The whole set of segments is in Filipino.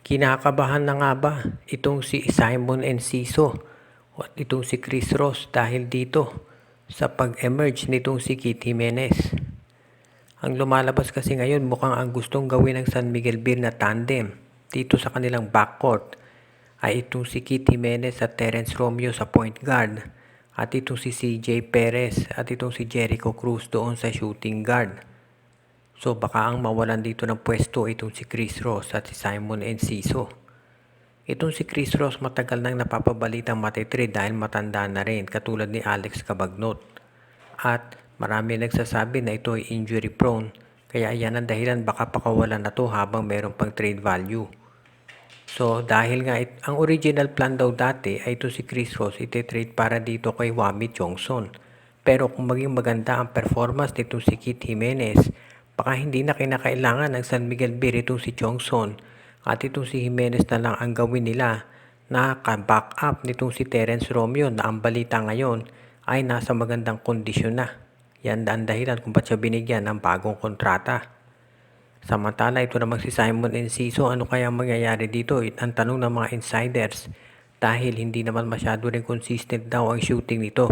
Kinakabahan na nga ba itong si Simon Enciso at itong si Chris Ross dahil dito sa pag-emerge nitong si Kit Jimenez. Ang lumalabas kasi ngayon mukhang ang gustong gawin ng San Miguel Beer na tandem dito sa kanilang backcourt ay itong si Kit Jimenez at Terence Romeo sa point guard at itong si CJ Perez at itong si Jericho Cruz doon sa shooting guard. So baka ang mawalan dito ng pwesto itong si Chris Ross at si Simon Enciso. Itong si Chris Ross matagal nang napapabalitang matitrade dahil matanda na rin katulad ni Alex Cabagnot. At marami nagsasabi na ito ay injury prone kaya yan ang dahilan baka pakawalan na to habang meron pang trade value. So dahil nga ang original plan daw dati ay ito si Chris Ross iti-trade para dito kay Wami Chongson. Pero kung maging maganda ang performance nitong si Kit Jimenez, baka hindi na kinakailangan ng San Miguel Beer itong si Chongson at itong si Jimenez na lang ang gawin nila na ka-back up nitong si Terence Romeo na ang balita ngayon ay nasa magandang kondisyon na. Yan ang dahilan kung ba't siya binigyan ng bagong kontrata. Samantala ito namang si Simon Enciso, ano kaya mangyayari dito? Ang tanong ng mga insiders dahil hindi naman masyado rin consistent daw ang shooting nito.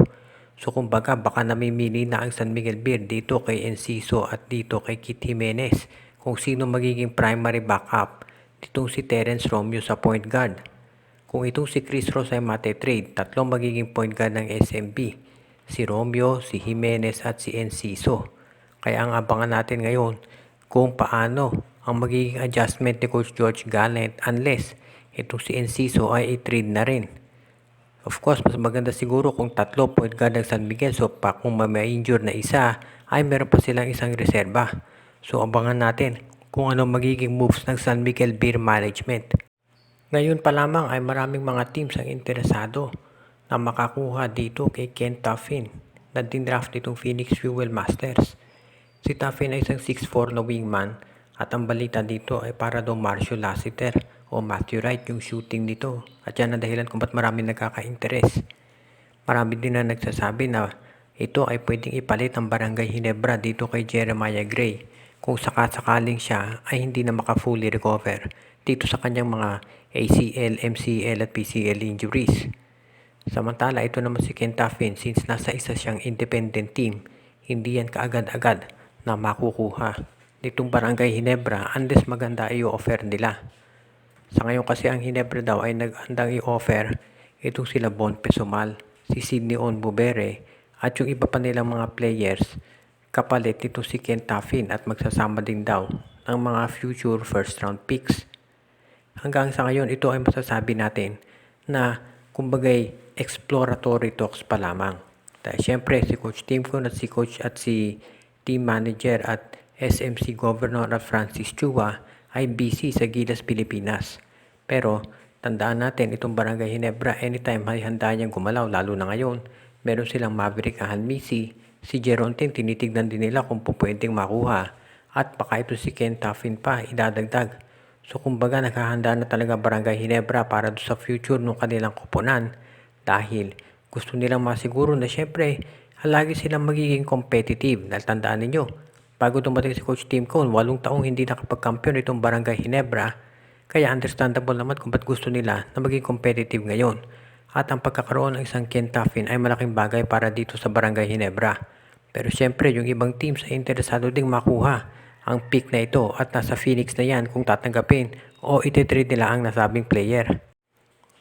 So kumbaga baka namimili na ang San Miguel Beer dito kay Enciso at dito kay Kit Jimenez kung sino magiging primary backup ditong si Terence Romeo sa point guard. Kung itong si Chris Ross ay mate-trade, tatlong magiging point guard ng SMB. Si Romeo, si Jimenez at si Enciso. Kaya ang abangan natin ngayon kung paano ang magiging adjustment ni Coach George Gallant unless itong si Enciso ay i-trade na rin. Of course, mas maganda siguro kung tatlo point guard ng San Miguel. So, kung ma-injure na isa, ay meron pa silang isang reserba. So, abangan natin kung ano magiging moves ng San Miguel Beer Management. Ngayon pa lamang ay maraming mga teams ang interesado na makakuha dito kay Ken Tuffin na dinraft nitong Phoenix Fuel Masters. Si Tuffin ay isang 6'4 na wingman at ang balita dito ay para daw Marshall Lassiter o Matthew Wright yung shooting nito. At yan ang dahilan kung ba't marami nagkaka-interes. Marami din na nagsasabi na ito ay pwedeng ipalit ang Barangay Ginebra dito kay Jeremiah Gray kung sakasakaling siya ay hindi na maka-fully recover dito sa kanyang mga ACL, MCL at PCL injuries. Samantala ito naman si Ken Tuffin, since nasa isa siyang independent team, hindi yan kaagad-agad na makukuha nitong Barangay Ginebra unless maganda i-offer nila. Sa ngayon kasi ang Ginebra daw ay nagandang i-offer itong sila Bon Pesumal, si Sidney Onbubere at yung iba pa nilang mga players kapalit ito si Ken Tuffin at magsasama din daw ng mga future first round picks. Hanggang sa ngayon ito ay masasabi natin na kumbagay exploratory talks pa lamang. Dahil syempre si Coach Timcon at si team manager at SMC Governor at Francis Chua ay busy sa Gilas, Pilipinas. Pero tandaan natin itong Barangay Ginebra anytime ay handa niyang gumalaw lalo na ngayon. Meron silang Maverick Ahanmisi, si Gerontin tinitignan din nila kung pwedeng makuha at baka ito si Ken Tuffin pa idadagdag. So kumbaga naghahanda na talaga Barangay Ginebra para sa future ng kanilang koponan dahil gusto nilang masiguro na syempre lagi silang magiging competitive. Dahil tandaan ninyo, bago dumating si Coach Tim Cone, 8 taong hindi nakapag-kampiyon itong Barangay Ginebra. Kaya understandable naman kung ba't gusto nila na maging competitive ngayon. At ang pagkakaroon ng isang Ken Tuffin ay malaking bagay para dito sa Barangay Ginebra. Pero syempre yung ibang teams ay interesado ding makuha ang pick na ito at nasa Phoenix na yan kung tatanggapin o ititrade nila ang nasabing player.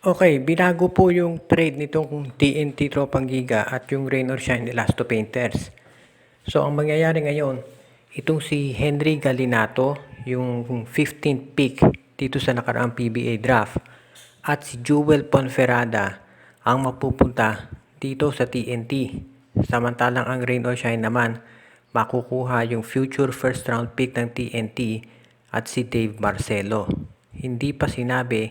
Okay, binago po yung trade nitong TNT Tropang Giga at yung Rain or Shine Elasto Painters. So ang mangyayari ngayon, itong si Henry Galinato, yung 15th pick dito sa nakaraang PBA draft, at si Jewel Ponferrada ang mapupunta dito sa TNT. Samantalang ang Rain or Shine naman, makukuha yung future first round pick ng TNT at si Dave Marcelo. Hindi pa sinabi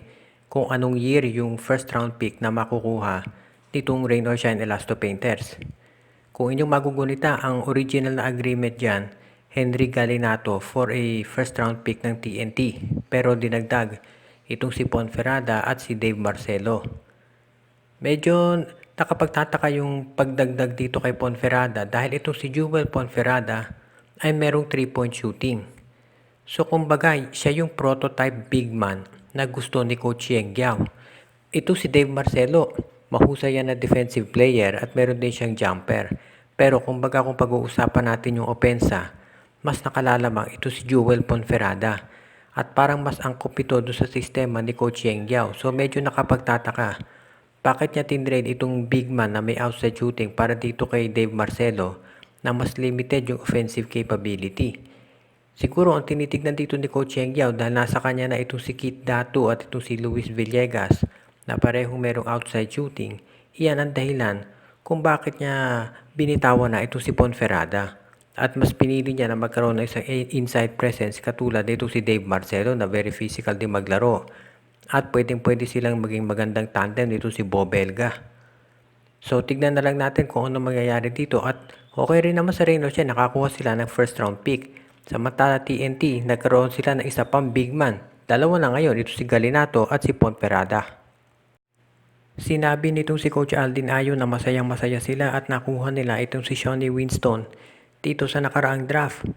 kung anong year yung first round pick na makukuha nitong Rain or Shine Elasto Painters. Kung inyong magugunita ang original na agreement dyan, Henry Galinato for a first round pick ng TNT. Pero dinagdag itong si Ponferrada at si Dave Marcelo. Medyo nakapagtataka yung pagdagdag dito kay Ponferrada dahil itong si Jewel Ponferrada ay merong 3-point shooting. So kumbaga, siya yung prototype big man na gusto ni Coach Yeng Giao. Ito si Dave Marcelo, mahusay yan na defensive player at meron din siyang jumper. Pero kumbaga kung pag-uusapan natin yung opensa, mas nakalalamang ito si Jewel Ponferrada. At parang mas angkop ito doon sa sistema ni Coach Yeng Giao. So medyo nakapagtataka. Bakit niya tinrade itong big man na may outside shooting para dito kay Dave Marcelo na mas limited yung offensive capability? Siguro ang tinitignan dito ni Coach Yeng Giao dahil nasa kanya na itong si Kit Datu at itong si Luis Villegas na parehong merong outside shooting, iyan ang dahilan kung bakit niya binitawan na itong si Ponferrada. At mas pinili niya na magkaroon ng isang inside presence katulad nito si Dave Marcelo na very physical din maglaro. At pwede silang maging magandang tandem nito si Bo Belga. So tignan na lang natin kung ano mangyayari dito at okay rin naman sa Reynolds yan, nakakuha sila ng first round pick. Samantala TNT, nagkaroon sila ng isa pang big man. Dalawa na ngayon, ito si Galinato at si Ponferrada. Sinabi nitong si Coach Aldin Ayo na masayang-masaya sila at nakuha nila itong si Shawnee Winston dito sa nakaraang draft.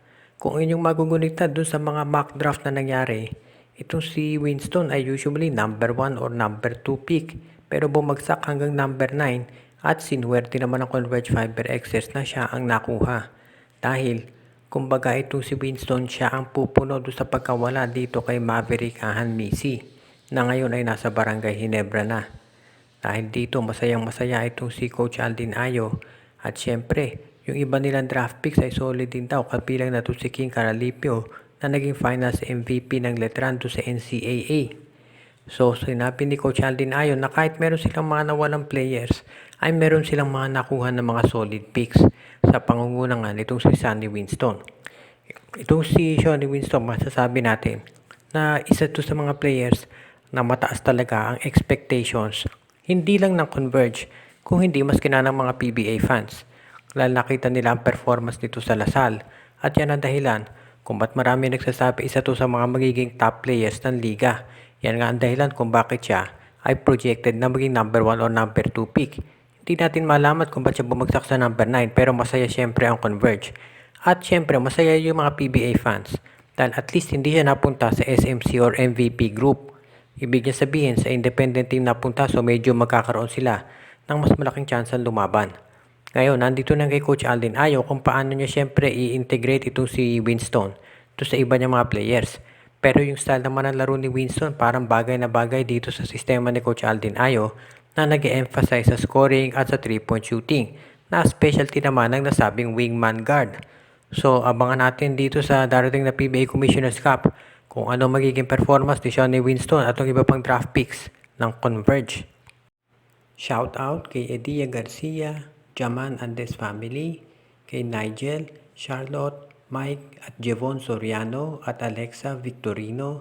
Kung inyong magugunita dun sa mga mock draft na nangyari, itong si Winston ay usually number 1 or number 2 pick pero bumagsak hanggang number 9 at sinuwerte naman ang Converge Fiber Excess na siya ang nakuha. Dahil kumbaga itong si Winston siya ang pupuno doon sa pagkawala dito kay Maverick Ahan Misi na ngayon ay nasa Barangay Ginebra na. Dahil dito masayang-masaya itong si Coach Aldin Ayo at syempre yung iba nilang draft picks ay solid din daw kabilang na to si King Caralipio na naging finals MVP ng Letran to sa NCAA. So sinabi ni Coach Aldin Ayo na kahit meron silang mga nawalang players ay meron silang mga nakuha ng mga solid picks sa pangungunan nitong si Sonny Winston. Itong si Sonny Winston masasabi natin na isa to sa mga players na mataas talaga ang expectations hindi lang ng Converge, kung hindi maski na ng mga PBA fans. Lalo nakita nila ang performance nito sa Lasal at yan ang dahilan kung ba't marami nagsasabi isa to sa mga magiging top players ng liga. Yan nga ang dahilan kung bakit siya ay projected na maging number 1 or number 2 pick. Hindi natin malaman kung ba't siya bumagsak sa number 9 pero masaya syempre ang Converge. At syempre masaya yung mga PBA fans dahil at least hindi siya napunta sa SMC or MVP group. Ibig niya sabihin sa independent team napunta so medyo magkakaroon sila ng mas malaking tsansan lumaban. Ngayon, nandito na kay Coach Aldin Ayo kung paano niya syempre i-integrate itong si Winston to sa iba niyang mga players. Pero yung style naman ng laro ni Winston parang bagay na bagay dito sa sistema ni Coach Aldin Ayo na nag-emphasize sa scoring at sa 3-point shooting na specialty naman ng nasabing wingman guard. So abangan natin dito sa darating na PBA Commissioner's Cup kung ano magiging performance ni Shawnee Winston at ang iba pang draft picks ng Converge. Shout out kay Edia Garcia, Jaman Andes family, kay Nigel, Charlotte, Mike at Jevon Soriano at Alexa Victorino,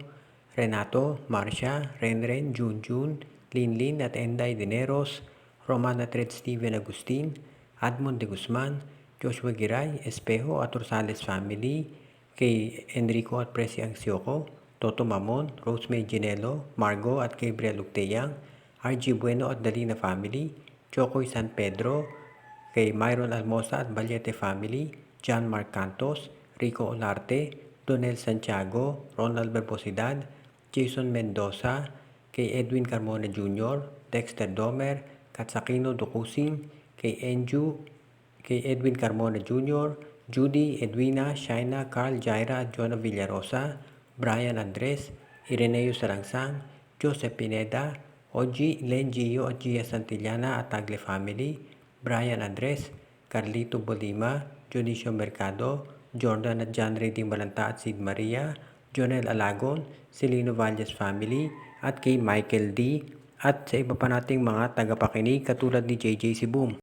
Renato, Marcia, Renren, Junjun, Linlin at Enday Dineros, Romana Tred Steven Agustin, Admond de Guzman, Joshua Giray, Espejo at Rosales family, kay Enrico at Presi Angsioco, Toto Mamon, Rosemary Ginelo, Margo at Gabriel Lugteyang, RG Bueno at Dalina family, Chocoy San Pedro, kay Myron Almosa at Valiente family, John Mark Cantos, Rico Olarte, Donel Santiago, Ronald Berbosidad, Jason Mendoza, kay Edwin Carmona Jr., Dexter Domer, Katsakino Dukusing, kay Edwin Carmona Jr., Judy, Edwina, Shaina, Carl, Jaira at Jonah Villarosa, Brian Andres, Ireneo Sarangsang, Joseph Pineda, Oji, Len Gio at Gia Santillana at Tagle family, Brian Andres, Carlito Bolima, Junicio Mercado, Jordan at John Redding Balanta at Sid Maria, Jonel Alagon, Celino Valles family, at kay Michael D. at sa iba pa nating mga tagapakinig katulad ni JJ Boom.